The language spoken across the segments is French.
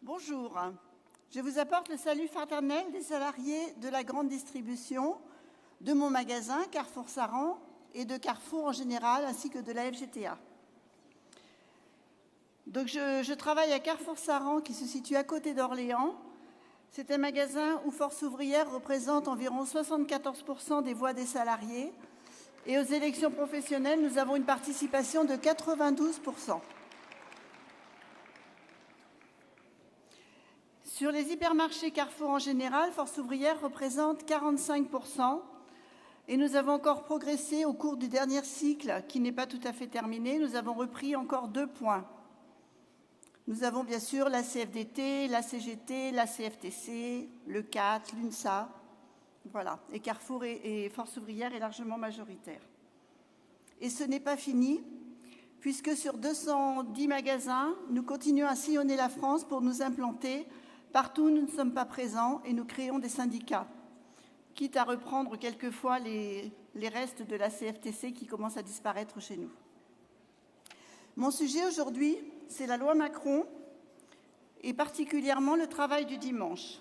Bonjour, je vous apporte le salut fraternel des salariés de la grande distribution, de mon magasin Carrefour Saran et de Carrefour en général, ainsi que de la FGTA. Donc je travaille à Carrefour Saran qui se situe à côté d'Orléans. C'est un magasin où Force ouvrière représente environ 74% des voix des salariés. Et aux élections professionnelles, nous avons une participation de 92%. Sur les hypermarchés Carrefour en général, Force ouvrière représente 45%. Et nous avons encore progressé au cours du dernier cycle, qui n'est pas tout à fait terminé. Nous avons repris encore 2 points. Nous avons bien sûr la CFDT, la CGT, la CFTC, le CAT, l'UNSA. Voilà. Et Carrefour et Force ouvrière est largement majoritaire. Et ce n'est pas fini, puisque sur 210 magasins, nous continuons à sillonner la France pour nous implanter partout où nous ne sommes pas présents et nous créons des syndicats, quitte à reprendre quelquefois les restes de la CFTC qui commencent à disparaître chez nous. Mon sujet aujourd'hui, c'est la loi Macron et particulièrement le travail du dimanche.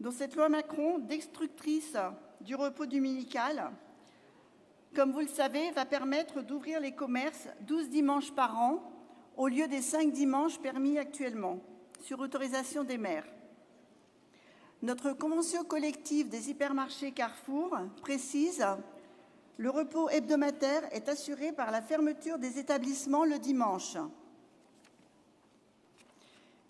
Dans cette loi Macron, destructrice du repos dominical, comme vous le savez, va permettre d'ouvrir les commerces 12 dimanches par an au lieu des 5 dimanches permis actuellement, sur autorisation des maires. Notre convention collective des hypermarchés Carrefour précise « Le repos hebdomadaire est assuré par la fermeture des établissements le dimanche ».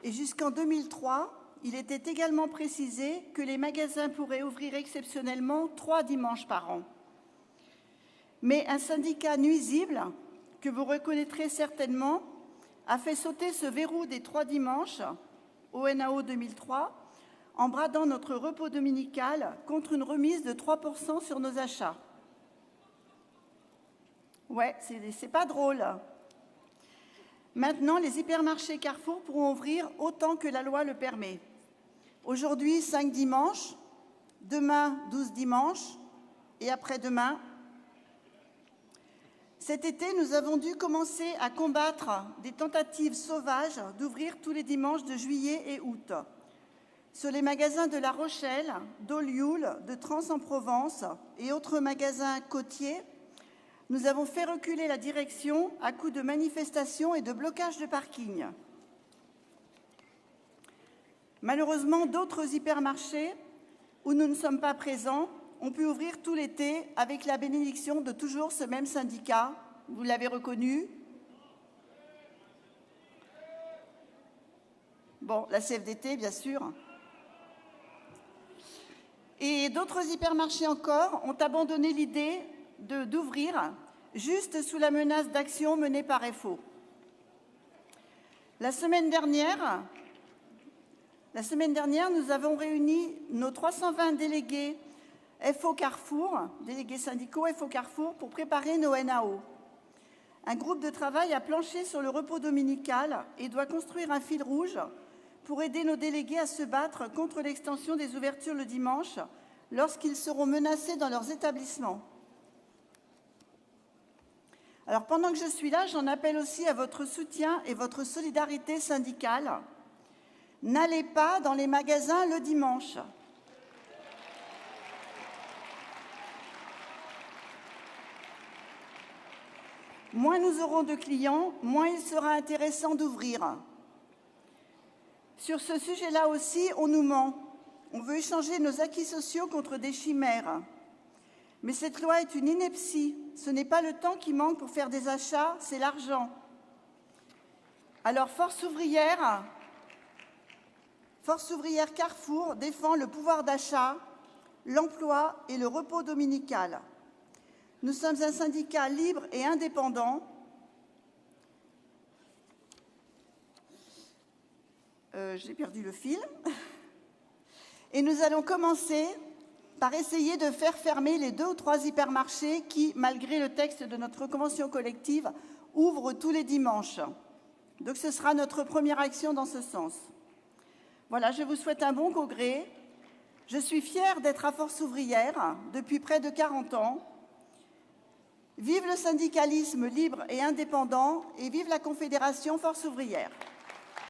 Et jusqu'en 2003, il était également précisé que les magasins pourraient ouvrir exceptionnellement 3 dimanches par an. Mais un syndicat nuisible, que vous reconnaîtrez certainement, a fait sauter ce verrou des 3 dimanches, ONAO 2003, en bradant notre repos dominical contre une remise de 3% sur nos achats. Ouais, c'est pas drôle. Maintenant, les hypermarchés Carrefour pourront ouvrir autant que la loi le permet. Aujourd'hui, 5 dimanches, demain, 12 dimanches, et après-demain. Cet été, nous avons dû commencer à combattre des tentatives sauvages d'ouvrir tous les dimanches de juillet et août. Sur les magasins de La Rochelle, d'Olioul, de Trans-en-Provence et autres magasins côtiers, nous avons fait reculer la direction à coups de manifestations et de blocages de parking. Malheureusement, d'autres hypermarchés où nous ne sommes pas présents ont pu ouvrir tout l'été avec la bénédiction de toujours ce même syndicat. Vous l'avez reconnu. Bon, la CFDT, bien sûr. Et d'autres hypermarchés encore ont abandonné l'idée d'ouvrir juste sous la menace d'actions menées par FO. La semaine dernière, nous avons réuni nos 320 délégués FO Carrefour, délégués syndicaux FO Carrefour, pour préparer nos NAO. Un groupe de travail a planché sur le repos dominical et doit construire un fil rouge pour aider nos délégués à se battre contre l'extension des ouvertures le dimanche lorsqu'ils seront menacés dans leurs établissements. Alors, pendant que je suis là, j'en appelle aussi à votre soutien et votre solidarité syndicale. N'allez pas dans les magasins le dimanche. Moins nous aurons de clients, moins il sera intéressant d'ouvrir. Sur ce sujet-là aussi, on nous ment. On veut échanger nos acquis sociaux contre des chimères. Mais cette loi est une ineptie. Ce n'est pas le temps qui manque pour faire des achats, c'est l'argent. Alors, Force ouvrière Carrefour défend le pouvoir d'achat, l'emploi et le repos dominical. Nous sommes un syndicat libre et indépendant. J'ai perdu le fil. Et nous allons commencer par essayer de faire fermer les 2 ou 3 hypermarchés qui, malgré le texte de notre convention collective, ouvrent tous les dimanches. Donc ce sera notre première action dans ce sens. Voilà, je vous souhaite un bon congrès. Je suis fière d'être à Force ouvrière depuis près de 40 ans. Vive le syndicalisme libre et indépendant et vive la Confédération Force ouvrière.